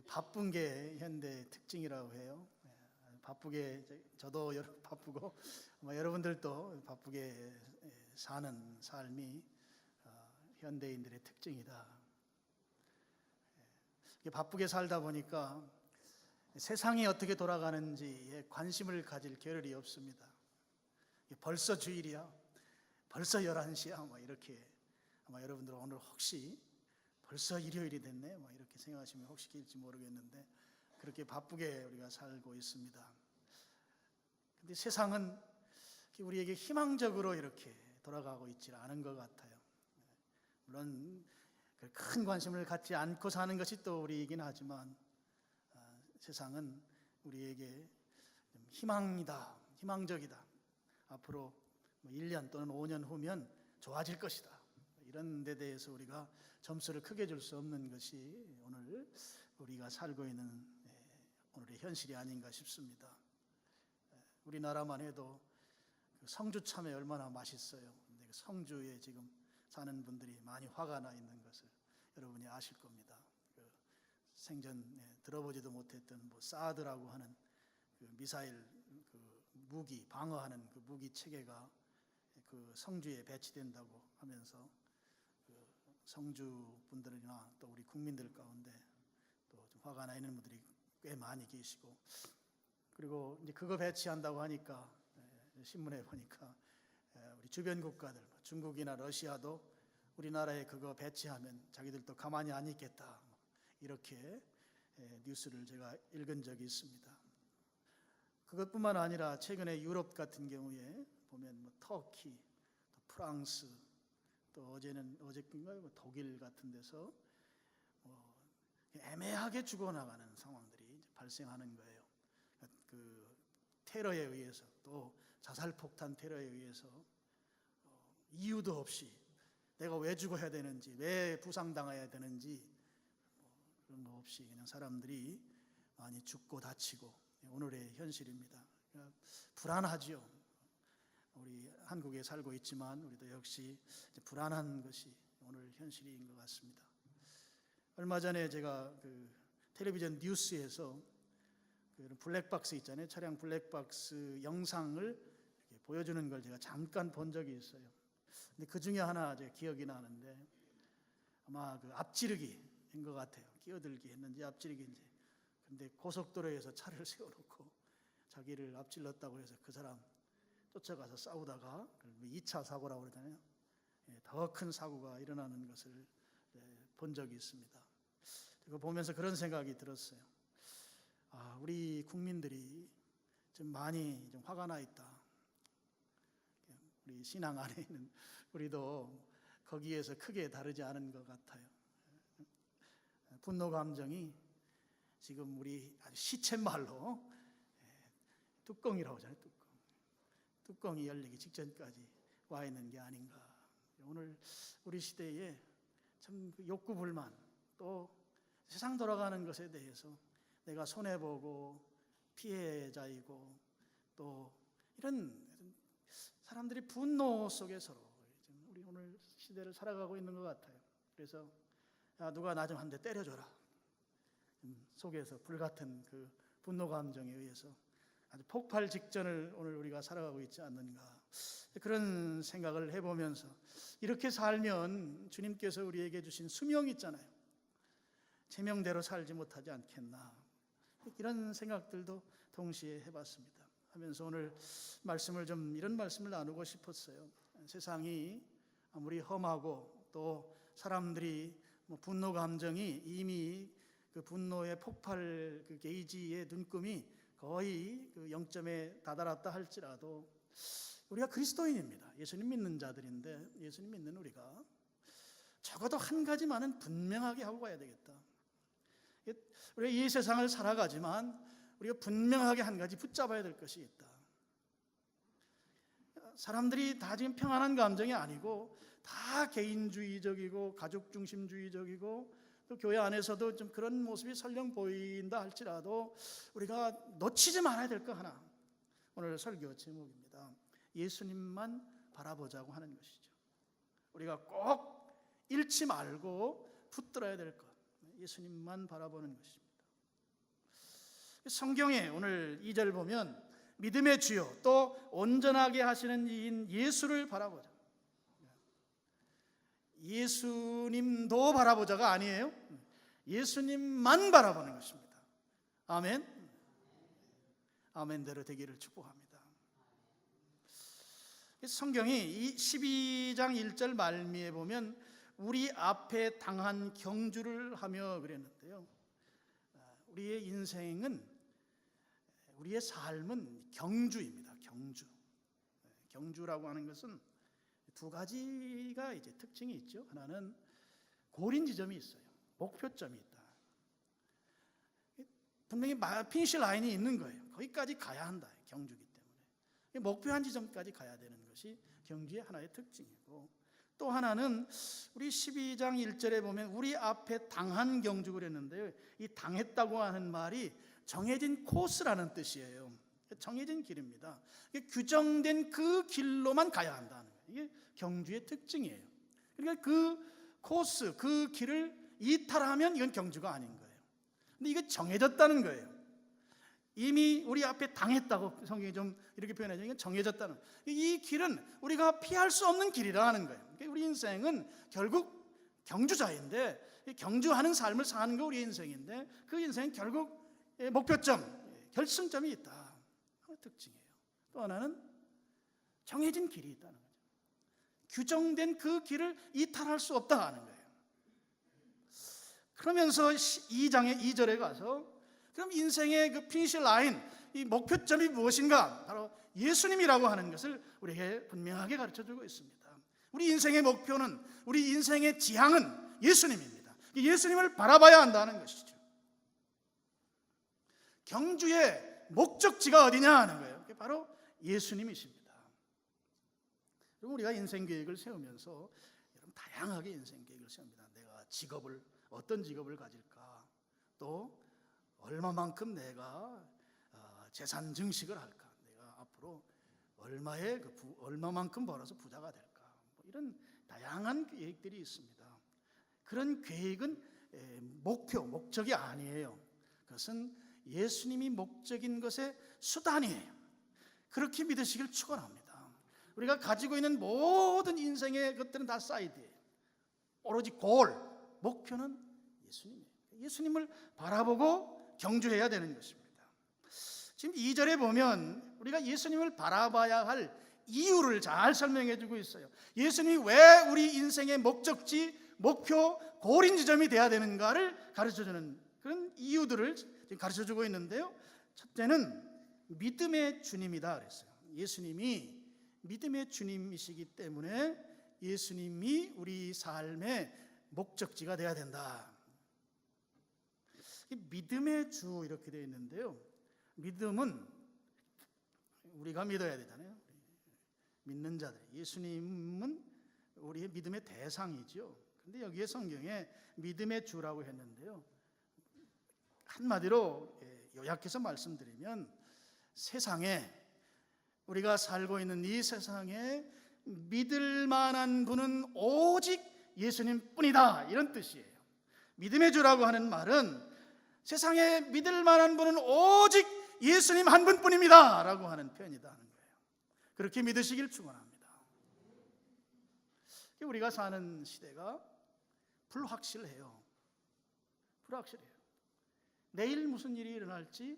바쁜 게 현대 특징이라고 해요. 바쁘게 저도 바쁘고 아마 여러분들도 바쁘게 사는 삶이 현대인들의 특징이다. 바쁘게 살다 보니까 세상이 어떻게 돌아가는지에 관심을 가질 겨를이 없습니다. 벌써 주일이야, 벌써 11시야, 이렇게 아마 여러분들 오늘 혹시 벌써 일요일이 됐네, 이렇게 생각하시면 혹시 길지 모르겠는데 그렇게 바쁘게 우리가 살고 있습니다. 근데 세상은 우리에게 희망적으로 이렇게 돌아가고 있지 않은 것 같아요. 물론 큰 관심을 갖지 않고 사는 것이 또 우리이긴 하지만 세상은 우리에게 희망이다, 희망적이다. 앞으로 1년 또는 5년 후면 좋아질 것이다. 이런 데 대해서 우리가 점수를 크게 줄 수 없는 것이 오늘 우리가 살고 있는 오늘의 현실이 아닌가 싶습니다. 우리나라만 해도 성주 참외 얼마나 맛있어요. 근데 성주에 지금 사는 분들이 많이 화가 나 있는 것을 여러분이 아실 겁니다. 생전에 들어보지도 못했던 사드라고 하는 미사일 무기 방어하는 무기 체계가 성주에 배치된다고 하면서 성주 분들이나 또 우리 국민들 가운데 또 좀 화가 나 있는 분들이 꽤 많이 계시고, 그리고 이제 그거 배치한다고 하니까 신문에 보니까 우리 주변 국가들 중국이나 러시아도 우리나라에 그거 배치하면 자기들도 가만히 안 있겠다, 이렇게 뉴스를 제가 읽은 적이 있습니다. 그것뿐만 아니라 최근에 유럽 같은 경우에 보면 터키, 또 프랑스, 또 어저께인가요? 독일 같은 데서 애매하게 죽어나가는 상황들이 발생하는 거예요. 그 테러에 의해서, 또 자살폭탄 테러에 의해서 이유도 없이 내가 왜 죽어야 되는지, 왜 부상당해야 되는지 그런 거 없이 그냥 사람들이 많이 죽고 다치고 오늘의 현실입니다. 불안하죠. 우리 한국에 살고 있지만 우리도 역시 불안한 것이 오늘 현실인 것 같습니다. 얼마 전에 제가 텔레비전 뉴스에서 블랙박스 있잖아요. 차량 블랙박스 영상을 보여주는 걸 제가 잠깐 본 적이 있어요. 근데 그 중에 하나 제가 기억이 나는데 아마 앞지르기인 것 같아요. 끼어들기 했는지 앞지르기인지. 근데 고속도로에서 차를 세워놓고 자기를 앞질렀다고 해서 그 사람 쫓아가서 싸우다가 2차 사고라고 그러잖아요. 더 큰 사고가 일어나는 것을 본 적이 있습니다. 그거 보면서 그런 생각이 들었어요. 우리 국민들이 좀 많이 좀 화가 나 있다. 우리 신앙 안에 있는 우리도 거기에서 크게 다르지 않은 것 같아요. 분노 감정이 지금 우리 아주 시쳇말로 뚜껑이라고 하잖아요. 뚜껑이 열리기 직전까지 와 있는 게 아닌가. 오늘 우리 시대에 참 욕구불만, 또 세상 돌아가는 것에 대해서 내가 손해보고 피해자이고, 또 이런 사람들이 분노 속에 서로 우리 오늘 시대를 살아가고 있는 것 같아요. 그래서 누가 나 좀 한 대 때려줘라 속에서 불같은 그 분노 감정에 의해서 아주 폭발 직전을 오늘 우리가 살아가고 있지 않는가, 그런 생각을 해보면서 이렇게 살면 주님께서 우리에게 주신 수명이 있잖아요. 제명대로 살지 못하지 않겠나, 이런 생각들도 동시에 해봤습니다. 하면서 오늘 말씀을 이런 말씀을 나누고 싶었어요. 세상이 아무리 험하고 또 사람들이 분노 감정이 이미 그 분노의 폭발 게이지의 눈금이 거의 0점에 다다랐다 할지라도 우리가 그리스도인입니다. 예수님 믿는 자들인데, 예수님 믿는 우리가 적어도 한 가지만은 분명하게 하고 가야 되겠다. 우리가 이 세상을 살아가지만 우리가 분명하게 한 가지 붙잡아야 될 것이 있다. 사람들이 다 지금 평안한 감정이 아니고 다 개인주의적이고 가족중심주의적이고, 또 교회 안에서도 좀 그런 모습이 설령 보인다 할지라도 우리가 놓치지 말아야 될 거 하나, 오늘 설교 제목입니다. 예수님만 바라보자고 하는 것이죠. 우리가 꼭 잃지 말고 붙들어야 될 것, 예수님만 바라보는 것입니다. 성경에 오늘 2절 보면 믿음의 주요 또 온전하게 하시는 이인 예수를 바라보자. 예수님도 바라보자가 아니에요. 예수님만 바라보는 것입니다. 아멘. 아멘대로 되기를 축복합니다. 성경이 이 12장 1절 말미에 보면 우리 앞에 당한 경주를 하며 그랬는데요. 우리의 인생은, 우리의 삶은 경주입니다. 경주라고 하는 것은 두 가지가 이제 특징이 있죠. 하나는 고린 지점이 있어요. 목표점이 있다. 분명히 피니시 라인이 있는 거예요. 거기까지 가야 한다. 경주기 때문에 목표한 지점까지 가야 되는 것이 경주의 하나의 특징이고, 또 하나는 우리 12장 1절에 보면 우리 앞에 당한 경주 그랬는데요. 이 당했다고 하는 말이 정해진 코스라는 뜻이에요. 정해진 길입니다. 규정된 그 길로만 가야 한다는 거예요. 이게 경주의 특징이에요. 그러니까 그 코스, 그 길을 이탈하면 이건 경주가 아닌 거예요. 근데 이게 정해졌다는 거예요. 이미 우리 앞에 당했다고 성경이 좀 이렇게 표현하죠. 이게 정해졌다는 거예요. 이 길은 우리가 피할 수 없는 길이라는 거예요. 그러니까 우리 인생은 결국 경주자인데, 경주하는 삶을 사는 거 우리 인생인데, 그 인생은 결국 목표점, 결승점이 있다. 특징이에요. 또 하나는 정해진 길이 있다는 거죠. 규정된 그 길을 이탈할 수 없다 하는 거예요. 그러면서 2장의 2절에 가서 그럼 인생의 그 피니시 라인, 이 목표점이 무엇인가? 바로 예수님이라고 하는 것을 우리에게 분명하게 가르쳐주고 있습니다. 우리 인생의 목표는, 우리 인생의 지향은 예수님입니다. 예수님을 바라봐야 한다는 것이죠. 경주의 목적지가 어디냐 하는 거예요. 그게 바로 예수님이십니다. 그럼 우리가 인생 계획을 세우면서 여러분 다양하게 인생 계획을 세웁니다. 내가 어떤 직업을 가질까? 또 얼마만큼 내가 재산 증식을 할까? 내가 앞으로 얼마만큼 벌어서 부자가 될까? 뭐 이런 다양한 계획들이 있습니다. 그런 계획은 목적이 아니에요. 그것은 예수님이 목적인 것의 수단이에요. 그렇게 믿으시길 축원합니다. 우리가 가지고 있는 모든 인생의 것들은 다 사이드예요. 오로지 목표는 예수님이에요. 예수님을 바라보고 경주해야 되는 것입니다. 지금 2절에 보면 우리가 예수님을 바라봐야 할 이유를 잘 설명해 주고 있어요. 예수님이 왜 우리 인생의 목적지, 목표, 고린 지점이 되어야 되는가를 가르쳐주는 그런 이유들을 지금 가르쳐주고 있는데요. 첫째는 믿음의 주님이다 그랬어요. 예수님이 믿음의 주님이시기 때문에 예수님이 우리 삶의 목적지가 되어야 된다. 믿음의 주 이렇게 되어 있는데요. 믿음은 우리가 믿어야 되잖아요. 믿는 자들, 예수님은 우리의 믿음의 대상이죠. 그런데 여기에 성경에 믿음의 주라고 했는데요. 한마디로 요약해서 말씀드리면 세상에, 우리가 살고 있는 이 세상에 믿을 만한 분은 오직 예수님 뿐이다, 이런 뜻이에요. 믿음의 주라고 하는 말은 세상에 믿을 만한 분은 오직 예수님 한 분뿐입니다 라고 하는 표현이다 하는 거예요. 그렇게 믿으시길 축원합니다. 우리가 사는 시대가 불확실해요. 내일 무슨 일이 일어날지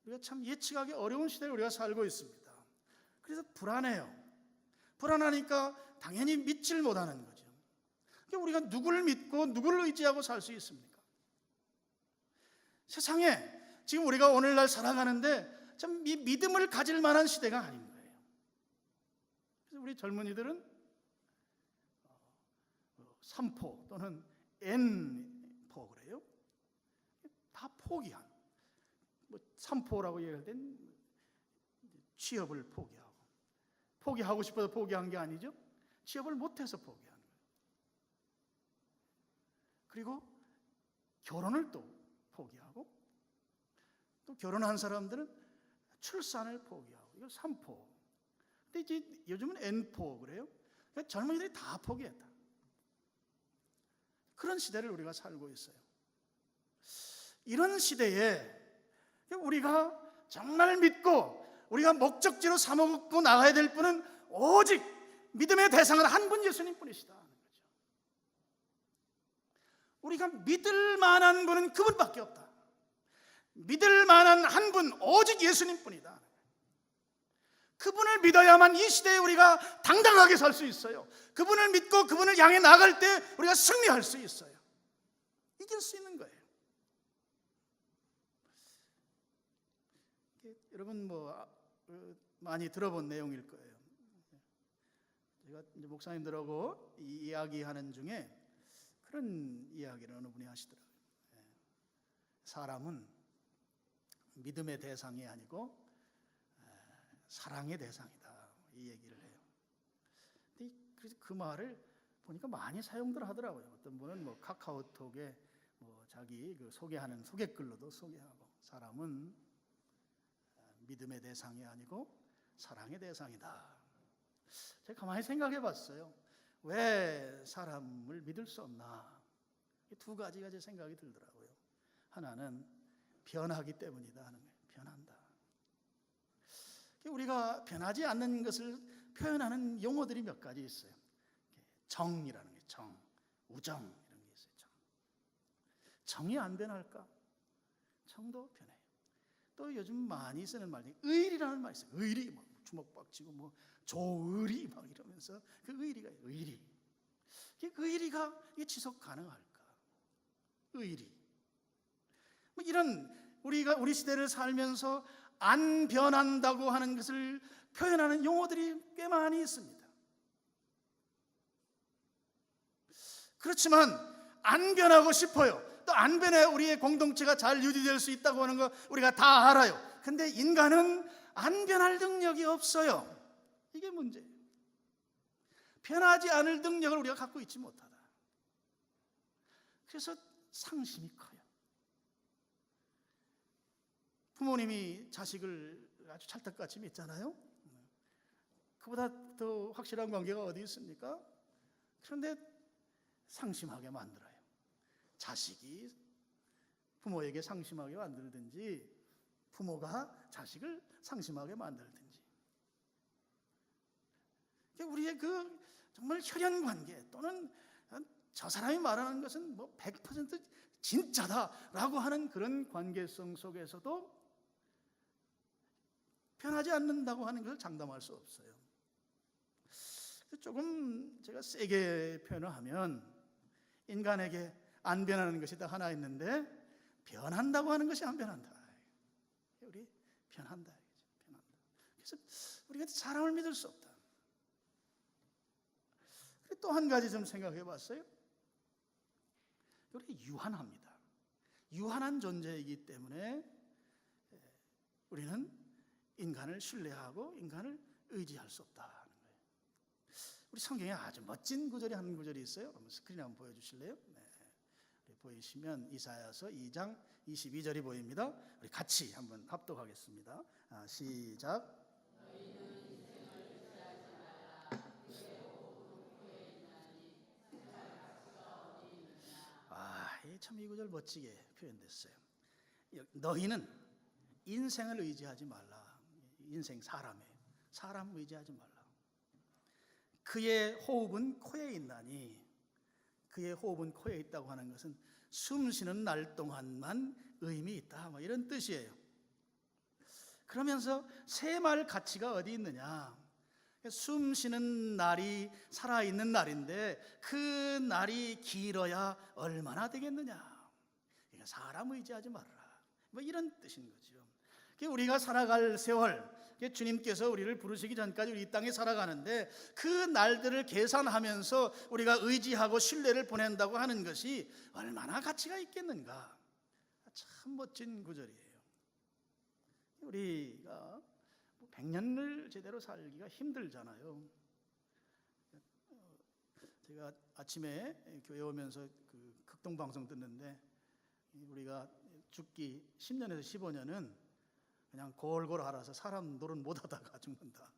우리가 참 예측하기 어려운 시대를 우리가 살고 있습니다. 그래서 불안해요. 불안하니까 당연히 믿질 못하는 거죠. 그러니까 우리가 누구를 믿고 누구를 의지하고 살 수 있습니까? 세상에 지금 우리가 오늘날 살아가는데 참 이 믿음을 가질 만한 시대가 아닌 거예요. 그래서 우리 젊은이들은 삼포 또는 N포 그래요. 다 포기한, 삼포라고 얘기할 땐 취업을 포기하고 싶어서 포기한 게 아니죠. 취업을 못해서 포기한 거예요. 그리고 결혼을 또 포기하고, 또 결혼한 사람들은 출산을 포기하고, 이거 3포. 근데 이제 요즘은 N포 그래요. 그러니까 젊은이들이 다 포기했다. 그런 시대를 우리가 살고 있어요. 이런 시대에 우리가 정말 믿고 우리가 목적지로 삼고 나가야 될 분은 오직 믿음의 대상은 한 분 예수님뿐이시다 하는 거죠. 우리가 믿을 만한 분은 그분밖에 없다. 믿을 만한 한 분 오직 예수님뿐이다. 그분을 믿어야만 이 시대에 우리가 당당하게 살 수 있어요. 그분을 믿고 그분을 향해 나갈 때 우리가 승리할 수 있어요. 이길 수 있는 거예요. 여러분 많이 들어본 내용일 거예요. 제가 이제 목사님들하고 이야기하는 중에 그런 이야기를 어느 분이 하시더라고요. 사람은 믿음의 대상이 아니고 사랑의 대상이다, 이 얘기를 해요. 근데 그 말을 보니까 많이 사용들 하더라고요. 어떤 분은 카카오톡에 자기 소개하는 소개글로도 소개하고, 사람은 믿음의 대상이 아니고 사랑의 대상이다. 제가 가만히 생각해 봤어요. 왜 사람을 믿을 수 없나? 두 가지가 제 생각이 들더라고요. 하나는 변하기 때문이다 하는 거예요. 변한다. 우리가 변하지 않는 것을 표현하는 용어들이 몇 가지 있어요. 정이라는 게, 정, 우정 이런 게 있어요. 정이 안 변할까? 정도 변해요. 또 요즘 많이 쓰는 말 중에 의리라는 말이 있어요. 의리, 주먹박치고 조의리 이러면서 그 의리가 의리. 그 의리가 지속 가능할까? 의리. 이런 우리 시대를 살면서 안 변한다고 하는 것을 표현하는 용어들이 꽤 많이 있습니다. 그렇지만 안 변하고 싶어요. 또 안 변해 우리의 공동체가 잘 유지될 수 있다고 하는 거 우리가 다 알아요. 근데 인간은 안 변할 능력이 없어요. 이게 문제예요. 변하지 않을 능력을 우리가 갖고 있지 못하다. 그래서 상심이 커요. 부모님이 자식을 아주 찰떡같이 믿잖아요. 그보다 더 확실한 관계가 어디 있습니까? 그런데 상심하게 만들어요. 자식이 부모에게 상심하게 만들든지 부모가 자식을 상심하게 만들든지, 우리의 정말 혈연 관계 또는 저 사람이 말하는 것은 100% 진짜다라고 하는 그런 관계성 속에서도 변하지 않는다고 하는 것을 장담할 수 없어요. 조금 제가 세게 표현을 하면, 인간에게 안 변하는 것이 다 하나 있는데 변한다고 하는 것이 안 변한다. 우리 변한다. 그래서 우리가 사람을 믿을 수 없다. 또 한 가지 좀 생각해 봤어요. 우리 유한합니다. 유한한 존재이기 때문에 우리는 인간을 신뢰하고 인간을 의지할 수 없다는 거예요. 우리 성경에 아주 멋진 구절이 한 구절이 있어요. 스크린 한번 보여주실래요? 네. 보이시면 이사야서 2장 22절이 보입니다. 우리 같이 한번 합독하겠습니다. 시작. 참 이 구절 멋지게 표현됐어요. 너희는 인생을 의지하지 말라. 인생, 사람 의지하지 말라. 그의 호흡은 코에 있나니, 그의 호흡은 코에 있다고 하는 것은 숨 쉬는 날 동안만 의미 있다, 이런 뜻이에요. 그러면서 셈할 가치가 어디 있느냐? 숨 쉬는 날이 살아있는 날인데 그 날이 길어야 얼마나 되겠느냐? 그러니까 사람 의지하지 말아라, 이런 뜻인 거죠. 우리가 살아갈 세월, 주님께서 우리를 부르시기 전까지 우리 이 땅에 살아가는데 그 날들을 계산하면서 우리가 의지하고 신뢰를 보낸다고 하는 것이 얼마나 가치가 있겠는가? 참 멋진 구절이에요. 우리가 100년을 제대로 살기가 힘들잖아요. 제가 아침에 교회 오면서 극동방송 듣는데, 우리가 죽기 10년에서 15년은 그냥 골골 앓아서 사람 노릇 못하다가 죽는다,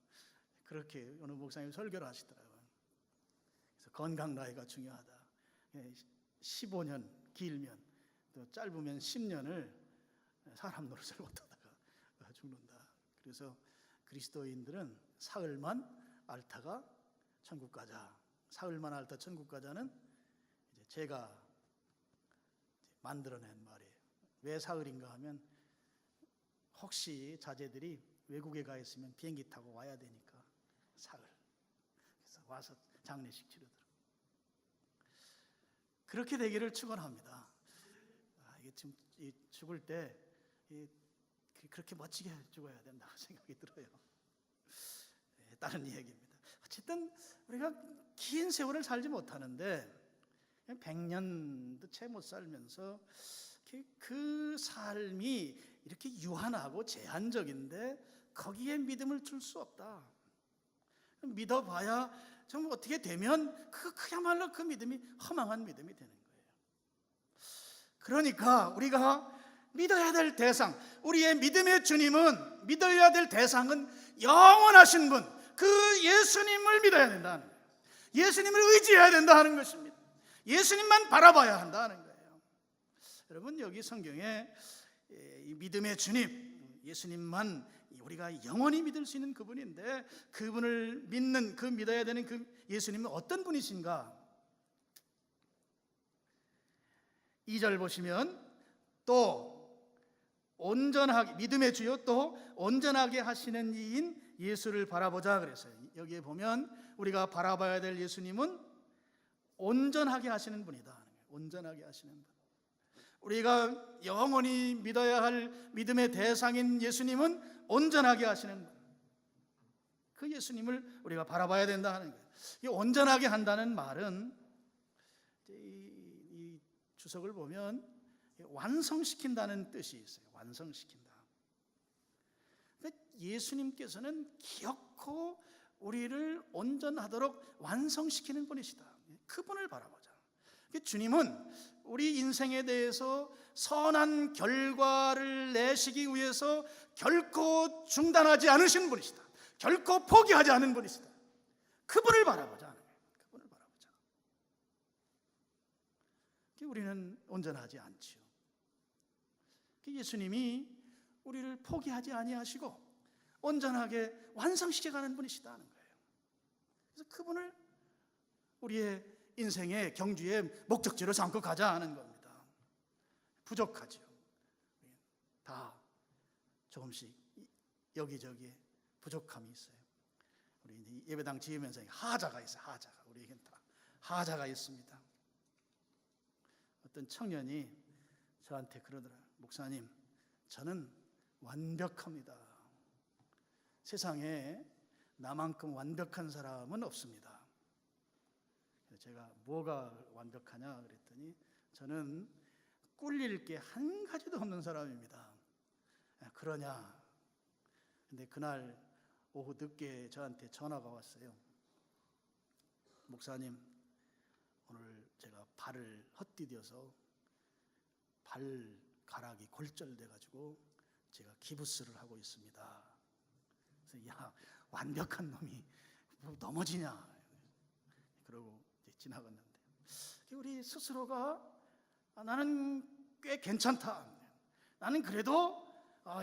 그렇게 어느 목사님 설교를 하시더라고요. 그래서 건강 나이가 중요하다. 15년 길면, 또 짧으면 10년을 사람 노릇을 못하다가 죽는다. 그래서 그리스도인들은 사흘만 앓다가 천국 가자. 사흘만 앓다 천국 가자는 이제 제가 만들어낸 말이에요. 왜 사흘인가 하면 혹시 자제들이 외국에 가 있으면 비행기 타고 와야 되니까 사흘. 그래서 와서 장례식 치르더라고요. 그렇게 되기를 축원합니다. 이게 지금 죽을 때 그렇게 멋지게 죽어야 된다고 생각이 들어요. 다른 이야기입니다. 어쨌든 우리가 긴 세월을 살지 못하는데 100년도 채 못 살면서 그 삶이 이렇게 유한하고 제한적인데 거기에 믿음을 줄 수 없다. 믿어봐야 좀 어떻게 되면 그야말로 그 믿음이 허망한 믿음이 되는 거예요. 그러니까 우리가 믿어야 될 대상, 우리의 믿음의 주님은, 믿어야 될 대상은 영원하신 분, 그 예수님을 믿어야 된다는 거예요. 예수님을 의지해야 된다 하는 것입니다. 예수님만 바라봐야 한다는 거예요. 여러분, 여기 성경에 이 믿음의 주님, 예수님만 우리가 영원히 믿을 수 있는 그분인데, 그분을 믿는, 그 믿어야 되는 그 예수님은 어떤 분이신가? 2절 보시면 또 온전하게, 믿음의 주요 또 온전하게 하시는 이인 예수를 바라보자 그랬어요. 여기에 보면 우리가 바라봐야 될 예수님은 온전하게 하시는 분이다. 온전하게 하시는 분. 우리가 영원히 믿어야 할 믿음의 대상인 예수님은 온전하게 하시는 분. 그 예수님을 우리가 바라봐야 된다 하는 거예요. 이 온전하게 한다는 말은 이 주석을 보면 완성시킨다는 뜻이 있어요. 완성시킨다. 예수님께서는 기어코 우리를 온전하도록 완성시키는 분이시다. 그분을 바라보자. 주님은 우리 인생에 대해서 선한 결과를 내시기 위해서 결코 중단하지 않으신 분이시다. 결코 포기하지 않은 분이시다. 그분을 바라보자. 그분을 바라보자. 우리는 온전하지 않지요. 예수님이 우리를 포기하지 아니하시고 온전하게 완성시켜가는 분이시다는 거예요. 그래서 그분을 우리의 인생의 경주의 목적지로 삼고 가자 하는 겁니다. 부족하죠. 다 조금씩 여기저기 부족함이 있어요. 우리 예배당 지으면서 하자가 있어요. 하자가, 우리에겐 다 하자가 있습니다. 어떤 청년이 저한테 그러더라고요. 목사님, 저는 완벽합니다. 세상에 나만큼 완벽한 사람은 없습니다. 제가 뭐가 완벽하냐 그랬더니 저는 꿀릴 게 한 가지도 없는 사람입니다. 그러냐? 근데 그날 오후 늦게 저한테 전화가 왔어요. 목사님, 오늘 제가 발을 헛디뎌서 발가락이 골절돼 가지고 제가 기부스를 하고 있습니다. 그래서 야, 완벽한 놈이 뭐 넘어지냐? 그러고 지나갔는데 우리 스스로가 나는 꽤 괜찮다. 나는 그래도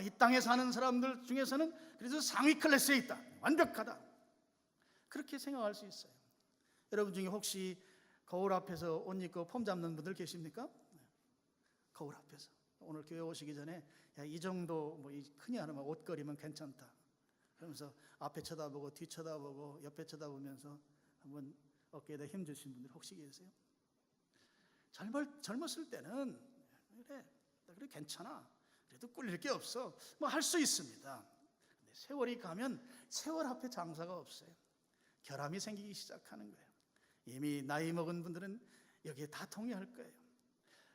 이 땅에 사는 사람들 중에서는 그래도 상위 클래스에 있다. 완벽하다. 그렇게 생각할 수 있어요. 여러분 중에 혹시 거울 앞에서 옷 입고 폼 잡는 분들 계십니까? 거울 앞에서 오늘 교회 오시기 전에 야, 이 정도 뭐 흔히 하는 옷걸이면 괜찮다. 그러면서 앞에 쳐다보고 뒤 쳐다보고 옆에 쳐다보면서 한번 어깨에다 힘 주신 분들 혹시 계세요? 젊었을 때는 그래 괜찮아. 그래도 꿀릴 게 없어. 뭐 할 수 있습니다. 근데 세월이 가면 세월 앞에 장사가 없어요. 결함이 생기기 시작하는 거예요. 이미 나이 먹은 분들은 여기에 다 동의할 거예요.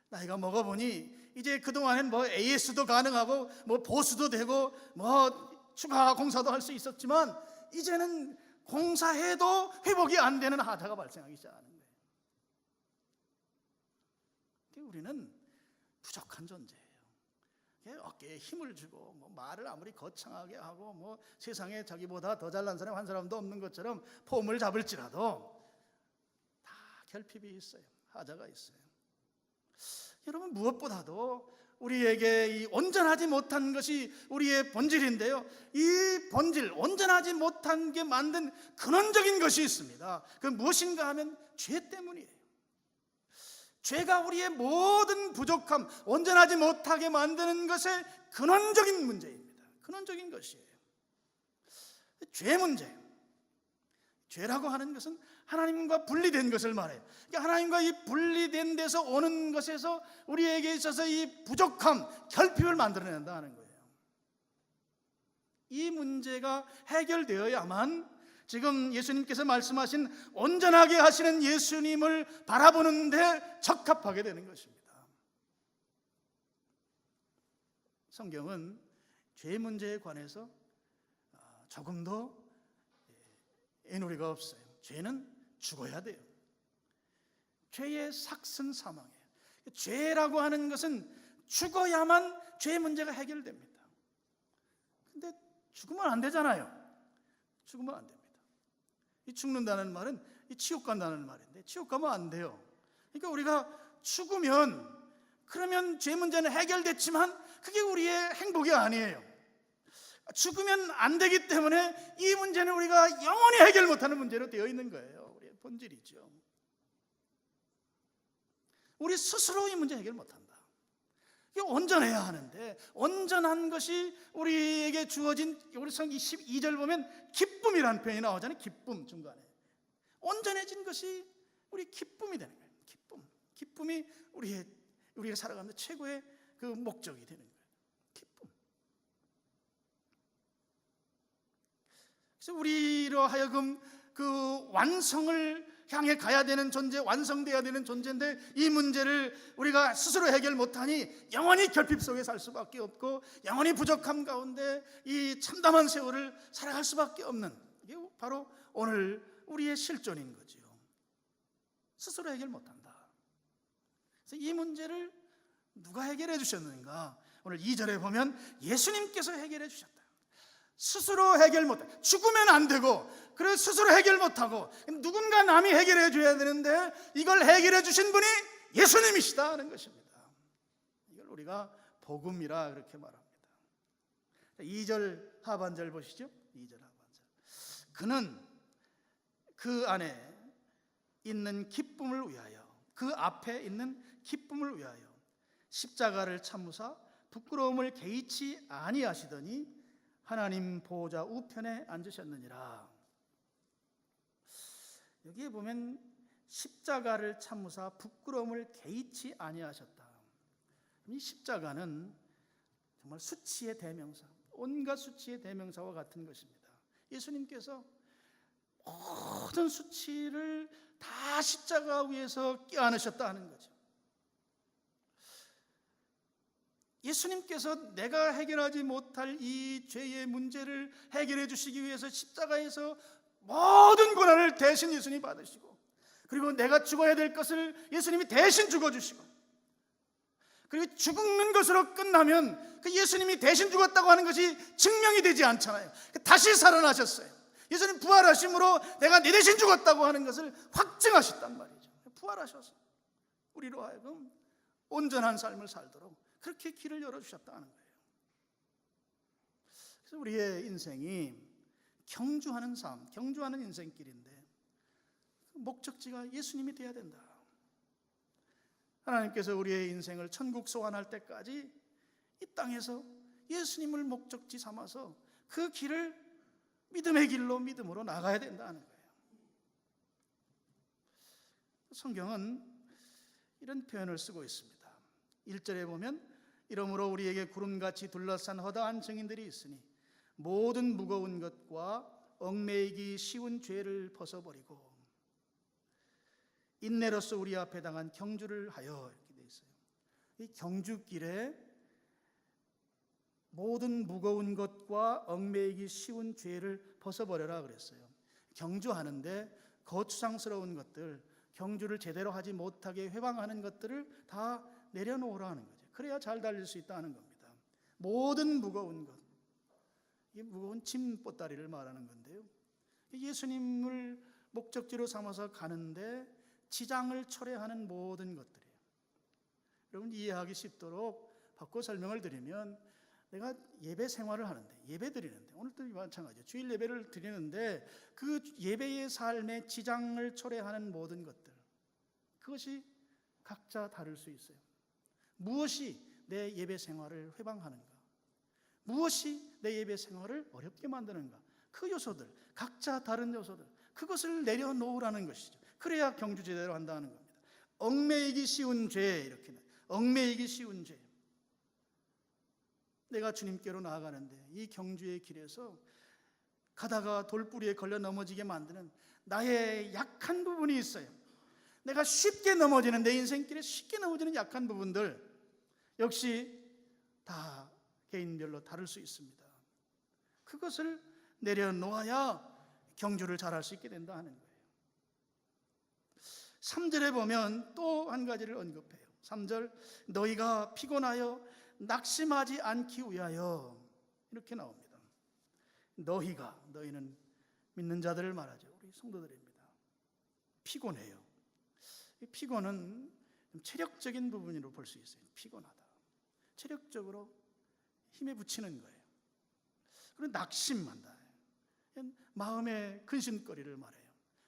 나이가 먹어보니 이제 그동안엔 뭐 AS도 가능하고 뭐 보수도 되고 뭐 추가 공사도 할 수 있었지만 이제는 공사해도 회복이 안 되는 하자가 발생하기 시작하는 거예요. 우리는 부족한 존재예요. 어깨에 힘을 주고 뭐 말을 아무리 거창하게 하고 뭐 세상에 자기보다 더 잘난 사람 한 사람도 없는 것처럼 폼을 잡을지라도 다 결핍이 있어요. 하자가 있어요. 여러분, 무엇보다도 우리에게 이 온전하지 못한 것이 우리의 본질인데요, 이 본질, 온전하지 못한 게 만든 근원적인 것이 있습니다. 그 무엇인가 하면 죄 때문이에요. 죄가 우리의 모든 부족함, 온전하지 못하게 만드는 것의 근원적인 문제입니다. 근원적인 것이에요. 죄 문제. 죄라고 하는 것은 하나님과 분리된 것을 말해요. 그러니까 하나님과 이 분리된 데서 오는 것에서 우리에게 있어서 이 부족함, 결핍을 만들어낸다는 거예요. 이 문제가 해결되어야만 지금 예수님께서 말씀하신 온전하게 하시는 예수님을 바라보는 데 적합하게 되는 것입니다. 성경은 죄 문제에 관해서 조금도 애누리가 없어요. 죄는 죽어야 돼요. 죄의 삭슨 사망이에요. 죄라고 하는 것은 죽어야만 죄 문제가 해결됩니다. 근데 죽으면 안 되잖아요. 죽으면 안 됩니다. 이 죽는다는 말은 이 지옥 간다는 말인데, 지옥 가면 안 돼요. 그러니까 우리가 죽으면, 그러면 죄 문제는 해결됐지만 그게 우리의 행복이 아니에요. 죽으면 안 되기 때문에 이 문제는 우리가 영원히 해결 못하는 문제로 되어 있는 거예요. 우리의 본질이죠. 우리 스스로 이 문제 해결 못한다. 이게 온전해야 하는데, 온전한 것이 우리에게 주어진, 우리 성경 12절 보면 기쁨이라는 표현이 나오잖아요. 기쁨 중간에. 온전해진 것이 우리 기쁨이 되는 거예요. 기쁨이 우리가 살아가는 최고의 그 목적이 되는 거예요. 기쁨. 그래서 우리로 하여금 그 완성을 향해 가야 되는 존재, 완성되어야 되는 존재인데, 이 문제를 우리가 스스로 해결 못하니 영원히 결핍 속에 살 수밖에 없고, 영원히 부족함 가운데 이 참담한 세월을 살아갈 수밖에 없는, 이게 바로 오늘 우리의 실존인 거죠. 스스로 해결 못한다. 그래서 이 문제를 누가 해결해 주셨는가? 오늘 2절에 보면 예수님께서 해결해 주셨다. 스스로 해결 못해, 죽으면 안 되고, 그래서 스스로 해결 못하고 누군가 남이 해결해 줘야 되는데, 이걸 해결해 주신 분이 예수님이시다 하는 것입니다. 이걸 우리가 복음이라 그렇게 말합니다. 2절 하반절 보시죠. 2절 하반절. 그는 그 안에 있는 기쁨을 위하여, 그 앞에 있는 기쁨을 위하여 십자가를 참으사 부끄러움을 개의치 아니하시더니 하나님 보호자 우편에 앉으셨느니라. 여기에 보면 십자가를 참으사 부끄러움을 개의치 아니하셨다. 이 십자가는 정말 수치의 대명사, 온갖 수치의 대명사와 같은 것입니다. 예수님께서 모든 수치를 다 십자가 위에서 껴안으셨다 하는 거죠. 예수님께서 내가 해결하지 못할 이 죄의 문제를 해결해 주시기 위해서 십자가에서 모든 고난을 대신 예수님이 받으시고, 그리고 내가 죽어야 될 것을 예수님이 대신 죽어주시고, 그리고 죽는 것으로 끝나면 그 예수님이 대신 죽었다고 하는 것이 증명이 되지 않잖아요. 다시 살아나셨어요. 예수님 부활하심으로 내가 내 대신 죽었다고 하는 것을 확증하셨단 말이죠. 부활하셔서 우리로 하여금 온전한 삶을 살도록 그렇게 길을 열어주셨다는 거예요. 그래서 우리의 인생이 경주하는 삶, 경주하는 인생길인데, 목적지가 예수님이 되어야 된다. 하나님께서 우리의 인생을 천국 소환할 때까지 이 땅에서 예수님을 목적지 삼아서 그 길을 믿음의 길로, 믿음으로 나가야 된다는 거예요. 성경은 이런 표현을 쓰고 있습니다. 1절에 보면 이러므로 우리에게 구름같이 둘러싼 허다한 증인들이 있으니 모든 무거운 것과 얽매이기 쉬운 죄를 벗어버리고 인내로서 우리 앞에 당한 경주를 하여, 이렇게 되어 있어요. 이 경주길에 모든 무거운 것과 얽매이기 쉬운 죄를 벗어버려라 그랬어요. 경주하는데 거추장스러운 것들, 경주를 제대로 하지 못하게 회방하는 것들을 다 내려놓으라는 거죠. 그래야 잘 달릴 수 있다는 겁니다. 모든 무거운 것, 이게 무거운 짐 보따리를 말하는 건데요, 예수님을 목적지로 삼아서 가는데 지장을 초래하는 모든 것들이에요. 여러분 이해하기 쉽도록 바꿔 설명을 드리면, 내가 예배 생활을 하는데, 예배 드리는데, 오늘도 마찬가지예요. 주일 예배를 드리는데 그 예배의 삶에 지장을 초래하는 모든 것들, 그것이 각자 다를 수 있어요. 무엇이 내 예배 생활을 회방하는가, 무엇이 내 예배 생활을 어렵게 만드는가, 그 요소들, 각자 다른 요소들, 그것을 내려놓으라는 것이죠. 그래야 경주 제대로 한다는 겁니다. 얽매이기 쉬운 죄, 이렇게 얽매이기 쉬운 죄. 내가 주님께로 나아가는데 이 경주의 길에서 가다가 돌뿌리에 걸려 넘어지게 만드는 나의 약한 부분이 있어요. 내가 쉽게 넘어지는, 내 인생길에 쉽게 넘어지는 약한 부분들, 역시 다 개인별로 다를 수 있습니다. 그것을 내려놓아야 경주를 잘할 수 있게 된다 하는 거예요. 3절에 보면 또 한 가지를 언급해요. 3절, 너희가 피곤하여 낙심하지 않기 위하여, 이렇게 나옵니다. 너희가, 너희는 믿는 자들을 말하죠. 우리 성도들입니다. 피곤해요. 이 피곤은 체력적인 부분으로 볼 수 있어요. 피곤하다, 체력적으로 힘에 부치는 거예요. 그리고 낙심한다, 마음의 근심거리를 말해요.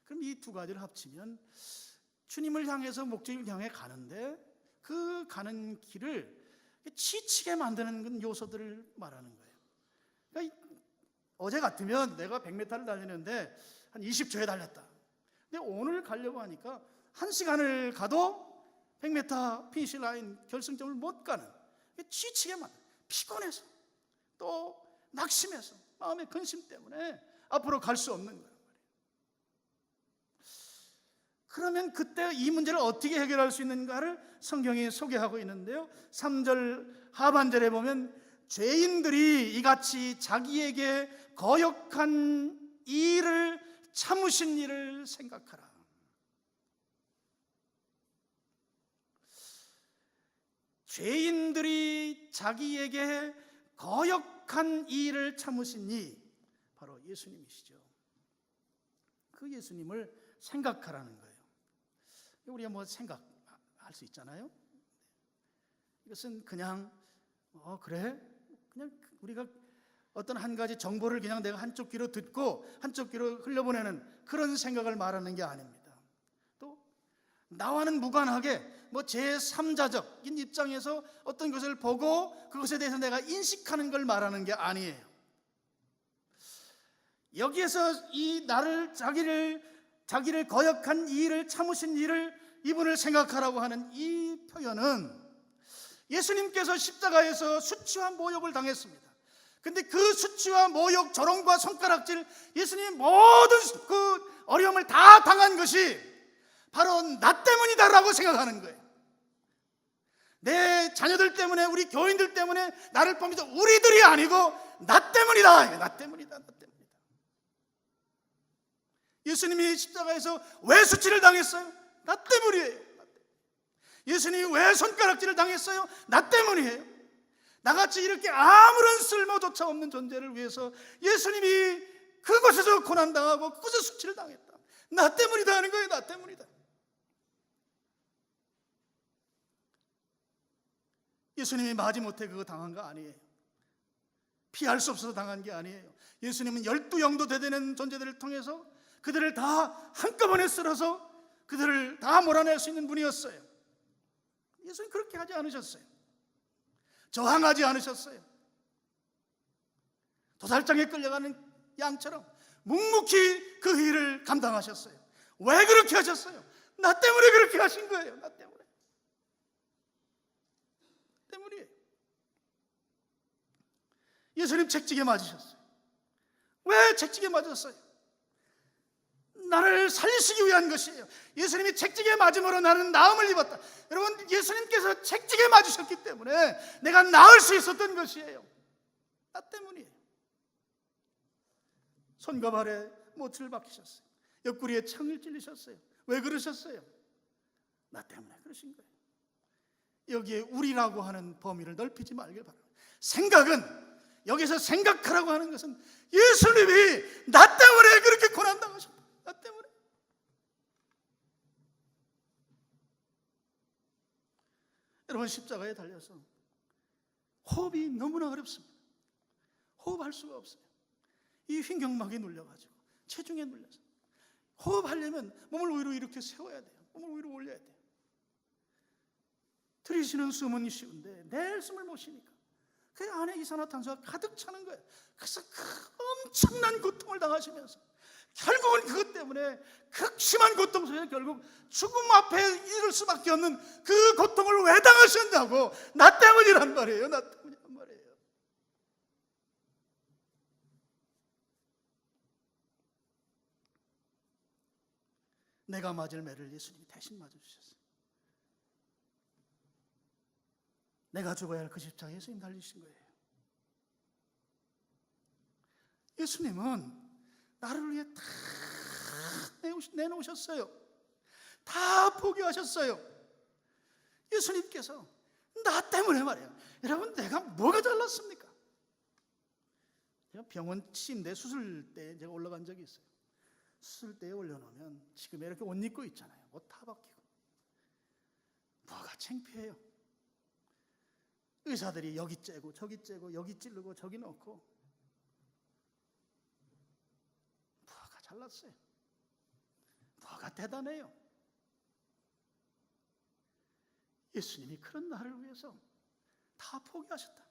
그럼 이 두 가지를 합치면 주님을 향해서 목적을 향해 가는데 그 가는 길을 지치게 만드는 요소들을 말하는 거예요. 그러니까 어제 같으면 내가 100m를 달리는데 한 20초에 달렸다. 근데 오늘 가려고 하니까 1시간을 가도 100m 피니시 라인 결승점을 못 가는, 지치게 만드는, 피곤해서 또 낙심해서 마음의 근심 때문에 앞으로 갈 수 없는 거예요. 그러면 그때 이 문제를 어떻게 해결할 수 있는가를 성경이 소개하고 있는데요, 3절 하반절에 보면 죄인들이 이같이 자기에게 거역한 일을 참으신 일을 생각하라. 죄인들이 자기에게 거역한 일을 참으신 이, 바로 예수님이시죠. 그 예수님을 생각하라는 거예요. 우리가 뭐 생각할 수 있잖아요. 이것은 그냥 그래? 그냥 우리가 어떤 한 가지 정보를 그냥 내가 한쪽 귀로 듣고 한쪽 귀로 흘려보내는 그런 생각을 말하는 게 아닙니다. 또 나와는 무관하게 뭐 제3자적인 입장에서 어떤 것을 보고 그것에 대해서 내가 인식하는 걸 말하는 게 아니에요. 여기에서 이 나를 자기를 거역한 이 일을 참으신 일을, 이분을 생각하라고 하는 이 표현은 예수님께서 십자가에서 수치와 모욕을 당했습니다. 근데 그 수치와 모욕, 조롱과 손가락질, 예수님이 모든 그 어려움을 다 당한 것이 바로 나 때문이다라고 생각하는 거예요. 내 자녀들 때문에, 우리 교인들 때문에, 나를 보면서 우리들이 아니고 나 때문이다, 나 때문이다, 나 때문이다. 예수님이 십자가에서 왜 수치를 당했어요? 나 때문이에요. 예수님이 왜 손가락질을 당했어요? 나 때문이에요. 나같이 이렇게 아무런 쓸모조차 없는 존재를 위해서 예수님이 그곳에서 고난당하고 그곳에서 수치를 당했다. 나 때문이다 하는 거예요. 나 때문이다. 예수님이 마지못해 그거 당한 거 아니에요. 피할 수 없어서 당한 게 아니에요. 예수님은 12영도 되되는 존재들을 통해서 그들을 다 한꺼번에 쓸어서 그들을 다 몰아낼 수 있는 분이었어요. 예수님 그렇게 하지 않으셨어요. 저항하지 않으셨어요. 도살장에 끌려가는 양처럼 묵묵히 그 일을 감당하셨어요. 왜 그렇게 하셨어요? 나 때문에 그렇게 하신 거예요. 나 때문에. 때문이에요. 예수님 책찍에 맞으셨어요. 왜 책찍에 맞았어요? 나를 살리시기 위한 것이에요. 예수님이 책찍에 맞음으로 나는 나음을 입었다. 여러분, 예수님께서 책찍에 맞으셨기 때문에 내가 나을 수 있었던 것이에요. 나 때문이에요. 손과 발에 못을 박히셨어요. 옆구리에 창을 찔리셨어요. 왜 그러셨어요? 나 때문에 그러신 거예요. 여기에 우리라고 하는 범위를 넓히지 말길 바랍니다. 생각은, 여기서 생각하라고 하는 것은 예수님이 나 때문에 그렇게 고난당하셨다. 나 때문에. 여러분, 십자가에 달려서 호흡이 너무나 어렵습니다. 호흡할 수가 없어요. 이 횡격막에 눌려가지고 체중에 눌려서 호흡하려면 몸을 위로 이렇게 세워야 돼요. 몸을 위로 올려야 돼요. 들이쉬는 숨은 쉬운데 낼 숨을 못 쉬니까 그 안에 이산화탄소가 가득 차는 거예요. 그래서 엄청난 고통을 당하시면서 결국은 그것 때문에 극심한 고통 속에서 결국 죽음 앞에 이를 수밖에 없는 그 고통을 왜 당하셨냐고. 나 때문이란 말이에요. 나 때문이란 말이에요. 내가 맞을 매를 예수님이 대신 맞아주셨어요. 내가 죽어야 할 그 십자가에 예수님 달리신 거예요. 예수님은 나를 위해 다 내놓으셨어요. 다 포기하셨어요. 예수님께서 나 때문에 말이에요. 여러분, 내가 뭐가 잘났습니까? 제가 병원 침대 수술대에 제가 올라간 적이 있어요. 수술대에 올려놓으면 지금 이렇게 옷 입고 있잖아요. 옷 다 벗기고. 뭐가 창피해요. 의사들이 여기 째고 저기 째고 여기 찌르고 저기 넣고 뭐가 잘났어요? 뭐가 대단해요? 예수님이 그런 나를 위해서 다 포기하셨다.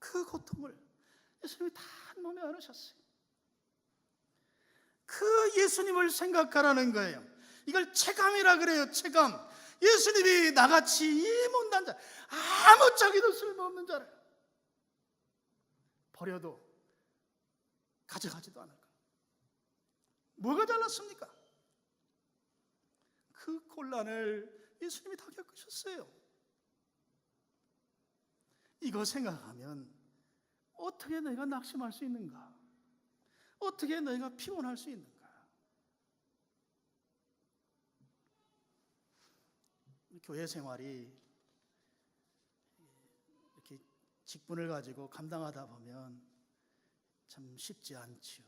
그 고통을 예수님이 다 몸에 안으셨어요. 그 예수님을 생각하라는 거예요. 이걸 체감이라 그래요. 체감. 예수님이 나같이 이 못난 자, 아무짝에도 쓸모없는 자를 버려도 가져가지도 않을 거예요. 뭐가 잘났습니까? 그 곤란을 예수님이 다 겪으셨어요. 이거 생각하면 어떻게 너희가 낙심할 수 있는가? 어떻게 너희가 피곤할 수 있는가? 교회 생활이 이렇게 직분을 가지고 감당하다 보면 참 쉽지 않지요.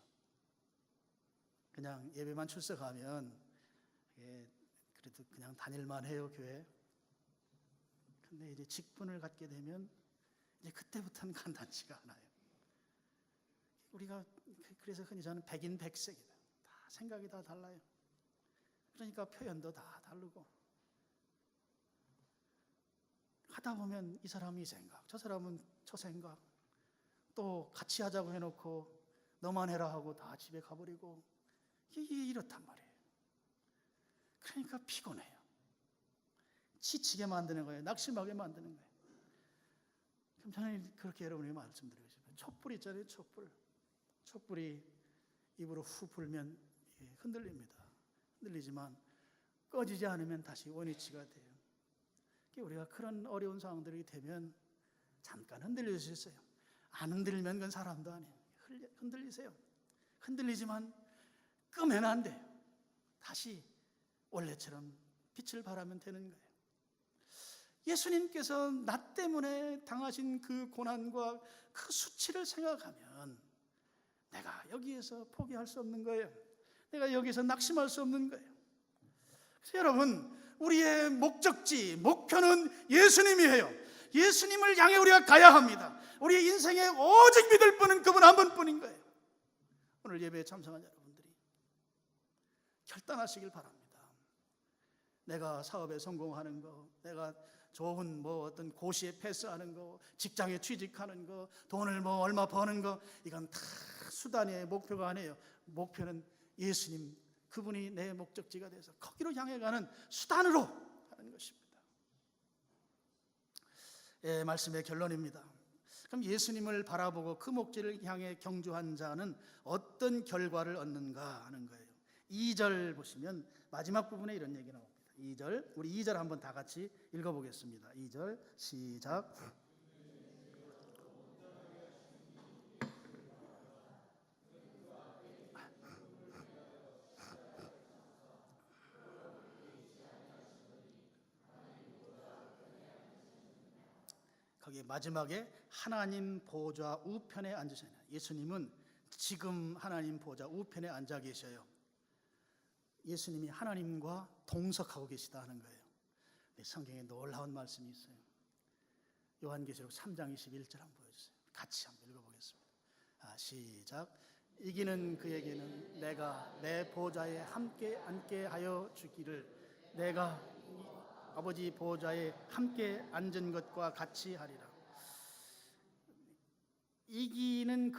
그냥 예배만 출석하면 그래도 그냥 다닐만 해요, 교회. 근데 이제 직분을 갖게 되면 이제 그때부터는 간단치가 않아요. 우리가 그래서 흔히 저는 백인백색이다. 다 생각이 다 달라요. 그러니까 표현도 다 다르고. 하다 보면 이 사람이 이 생각, 저 사람은 저 생각, 또 같이 하자고 해놓고 너만 해라 하고 다 집에 가버리고 이게 이렇단 말이에요. 그러니까 피곤해요. 지치게 만드는 거예요. 낙심하게 만드는 거예요. 그럼 저는 그렇게 여러분에게 말씀드리고 싶어요. 촛불 있잖아요. 촛불이 입으로 후 불면 흔들립니다. 흔들리지만 꺼지지 않으면 다시 원위치가 돼요. 우리가 그런 어려운 상황들이 되면 잠깐 흔들릴 수 있어요. 안 흔들리면 그건 사람도 아니에요. 흔들리세요. 흔들리지만 끄면 안 돼요. 다시 원래처럼 빛을 발하면 되는 거예요. 예수님께서 나 때문에 당하신 그 고난과 그 수치를 생각하면 내가 여기에서 포기할 수 없는 거예요. 내가 여기서 낙심할 수 없는 거예요. 그래서 여러분, 우리의 목적지, 목표는 예수님이에요. 예수님을 향해 우리가 가야 합니다. 우리의 인생에 오직 믿을 분은 그분 한 분뿐인 거예요. 오늘 예배에 참석한 여러분들이 결단하시길 바랍니다. 내가 사업에 성공하는 거, 내가 좋은 어떤 고시에 패스하는 거, 직장에 취직하는 거, 돈을 얼마 버는 거, 이건 다 수단의 목표가 아니에요. 목표는 예수님, 그분이 내 목적지가 돼서 거기로 향해 가는 수단으로 하는 것입니다. 말씀의 결론입니다. 그럼 예수님을 바라보고 그 목적지를 향해 경주한 자는 어떤 결과를 얻는가 하는 거예요. 2절 보시면 마지막 부분에 이런 얘기 나옵니다. 2절, 우리 2절 한번 다 같이 읽어보겠습니다. 2절 시작. 거기 마지막에 하나님 보좌 우편에 앉으셔요. 예수님은 지금 하나님 보좌 우편에 앉아 계셔요. 예수님이 하나님과 동석하고 계시다 하는 거예요. 성경에 놀라운 말씀이 있어요. 요한계시록 3장 21절 한번 보여주세요. 같이 한번 읽어보겠습니다. 시작. 이기는 그에게는 내가 내 보좌에 함께 앉게 하여 주기를, 내가 아버지 보좌에 함께 앉은 것과 같이 하리라. 이기는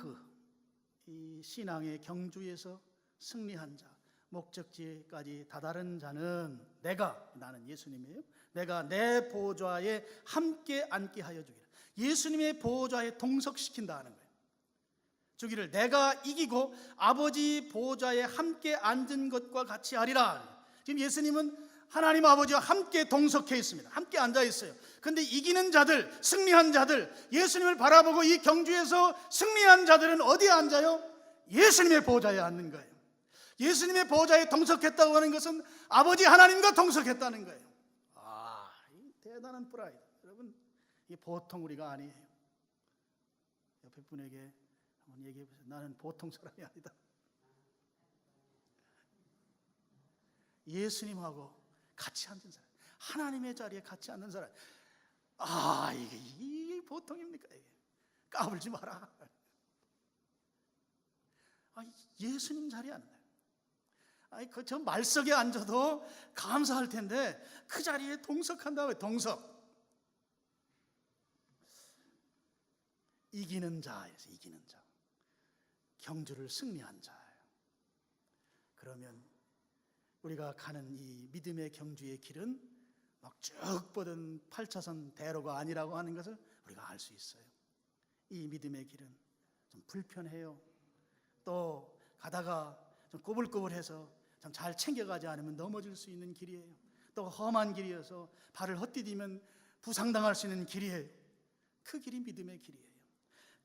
이 신앙의 경주에서 승리한 자, 목적지까지 다다른 자는 나는 예수님이에요. 내가 내 보좌에 함께 앉게 하여 주기를. 예수님의 보좌에 동석시킨다는 거예요. 주기를 내가 이기고 아버지 보좌에 함께 앉은 것과 같이 하리라. 지금 예수님은 하나님 아버지와 함께 동석해 있습니다. 함께 앉아 있어요. 그런데 이기는 자들, 승리한 자들, 예수님을 바라보고 이 경주에서 승리한 자들은 어디에 앉아요? 예수님의 보좌에 앉는 거예요. 예수님의 보좌에 동석했다고 하는 것은 아버지 하나님과 동석했다는 거예요. 이 대단한 프라이드. 여러분, 이게 보통 우리가 아니에요. 옆에 분에게 한번 얘기해 보세요. 나는 보통 사람이 아니다. 예수님하고 같이 앉은 사람, 하나님의 자리에 같이 앉는 사람. 이게 보통입니까? 이게 까불지 마라. 예수님 자리에 앉아요. 저 말석에 앉아도 감사할 텐데 그 자리에 동석한다고요. 동석. 이기는 자에서 이기는 자, 경주를 승리한 자예요. 그러면 우리가 가는 이 믿음의 경주의 길은 막 쭉 뻗은 8차선 대로가 아니라고 하는 것을 우리가 알 수 있어요. 이 믿음의 길은 좀 불편해요. 또 가다가 좀 꼬불꼬불해서 좀 잘 챙겨가지 않으면 넘어질 수 있는 길이에요. 또 험한 길이어서 발을 헛디디면 부상당할 수 있는 길이에요. 그 길이 믿음의 길이에요.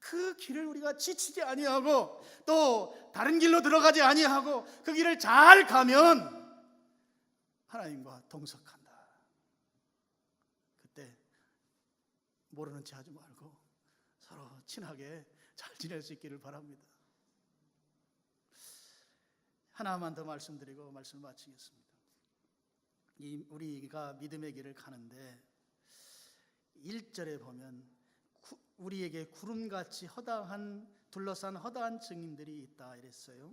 그 길을 우리가 지치지 아니하고 또 다른 길로 들어가지 아니하고 그 길을 잘 가면 하나님과 동석한다. 그때 모르는 체 하지 말고 서로 친하게 잘 지낼 수 있기를 바랍니다. 하나만 더 말씀드리고 말씀을 마치겠습니다. 우리가 믿음의 길을 가는데 1절에 보면 우리에게 구름같이 둘러싼 허다한 증인들이 있다 이랬어요.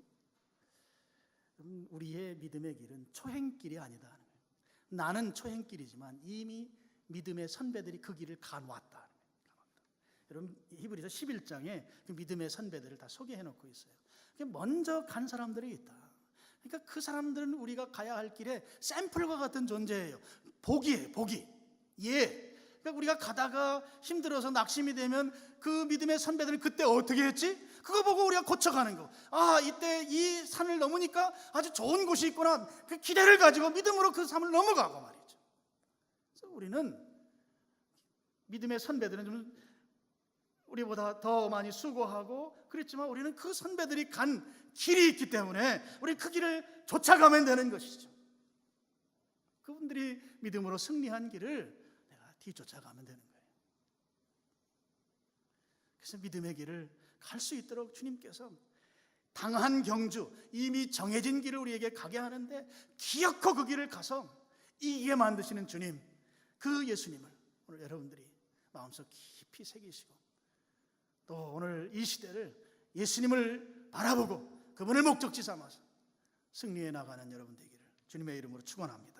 우리의 믿음의 길은 초행길이 아니다. 나는 초행길이지만 이미 믿음의 선배들이 그 길을 가놓았다. 여러분 히브리서 11장에 그 믿음의 선배들을 다 소개해 놓고 있어요. 먼저 간 사람들이 있다. 그러니까 그 사람들은 우리가 가야 할 길에 샘플과 같은 존재예요. 복이에요. 복이. 그러니까 우리가 가다가 힘들어서 낙심이 되면 그 믿음의 선배들은 그때 어떻게 했지? 그거 보고 우리가 고쳐가는 거. 이때 이 산을 넘으니까 아주 좋은 곳이 있구나. 그 기대를 가지고 믿음으로 그 산을 넘어가고 말이죠. 그래서 우리는 믿음의 선배들은 좀 우리보다 더 많이 수고하고 그랬지만 우리는 그 선배들이 간 길이 있기 때문에 우리 그 길을 쫓아가면 되는 것이죠. 그분들이 믿음으로 승리한 길을 내가 뒤쫓아가면 되는 거예요. 그래서 믿음의 길을 갈 수 있도록 주님께서 당한 경주, 이미 정해진 길을 우리에게 가게 하는데 기어코 그 길을 가서 이기게 만드시는 주님, 그 예수님을 오늘 여러분들이 마음속 깊이 새기시고 또 오늘 이 시대를 예수님을 바라보고 그분을 목적지 삼아서 승리해 나가는 여러분 되기를 주님의 이름으로 축원합니다.